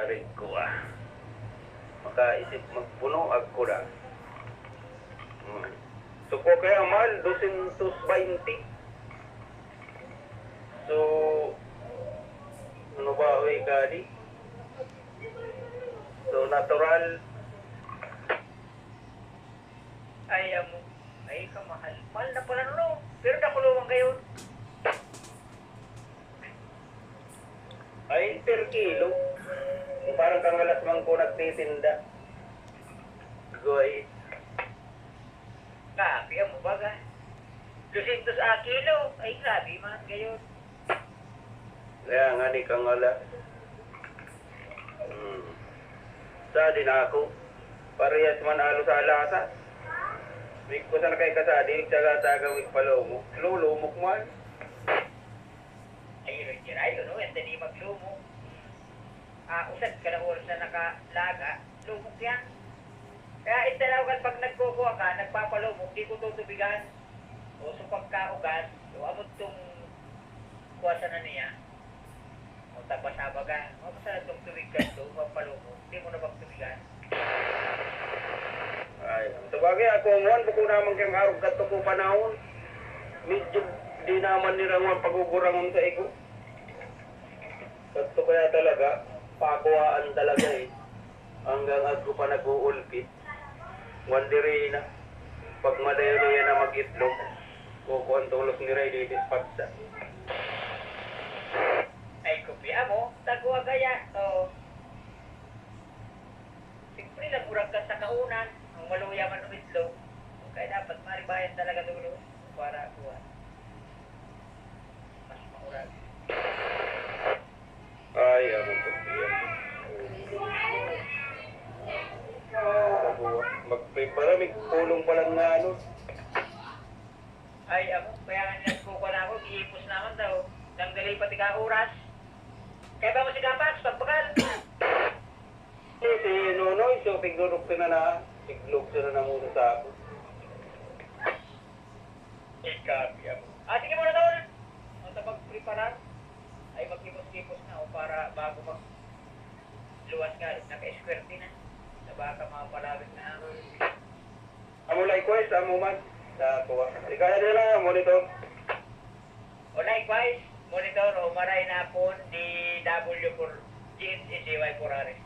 rin ko makaisip magpuno ako na. So ko kaya mahal 220. So ano ba kadi? So natural Ay, ay, kamahal. Mahal na pala no. Pero nakulungan kayo. ay per kilo. Parang kang alas man ko nagtitinda. Goy. Grabe, mo baga. 200 a kilo. Ay, grabe man kayo. Kaya nga ni kang alas. Sa din ako. Parehas man alo sa alasa. Wig ko sana kay kasadi, tsaga-tsaga wig palumok. Lulumok man. Ay, Roger, ayun, no? Ente di maglumok. Usad ka na oras na nakalaga, lumok yan. Kaya italawagan pag nagkukuha ka, nagpapalumok, di ko tutubigan. O so pagkaugan, so amot tong kuwasa na niya. O tapos sabaga, o basta itong tubig ka ito, papalumok, di mo na magtubigan. Ay, sabagay ako ang buko naman kang arog kato ko panahon. Medyo di naman nirangon pagugurangon sa iko. Kato kaya talaga, pakuhaan talaga hanggang ako pa nag-uulpit. Wandiri na. Pag madero yan na mag-itlog, kukuhan tulog ni Ray di dispatsa. Ay, kupiya mo, tagwa gaya. So, siyempre lang urag ka sa kaunan. Ang maluya man ng itlog, kaya dapat maribayan talaga dulo para kuha. Mas maurag. Ay, ako po siya. Magprepara, may pulong pa lang nga ano. Ay, kaya nga nagkukuha na ako, iipos naman daw. Nang dali pati ka oras. Kaya ba mo si Kapax, pagpakal? Si Nonoy, so piglurok ka na na. Piglog sila na muna sa ako. Ikabi ako. Sige muna daw na. Ang tapag-prepara, ay magkipos-kipos na o para bago mag-luwas nga, naka-eswerte na. Na baka mapalawit na ako. Amo likewise, amo man. Sa kuha. Kaya nila, monitor. O likewise, monitor o maray na po DW for GNCCY for Aris.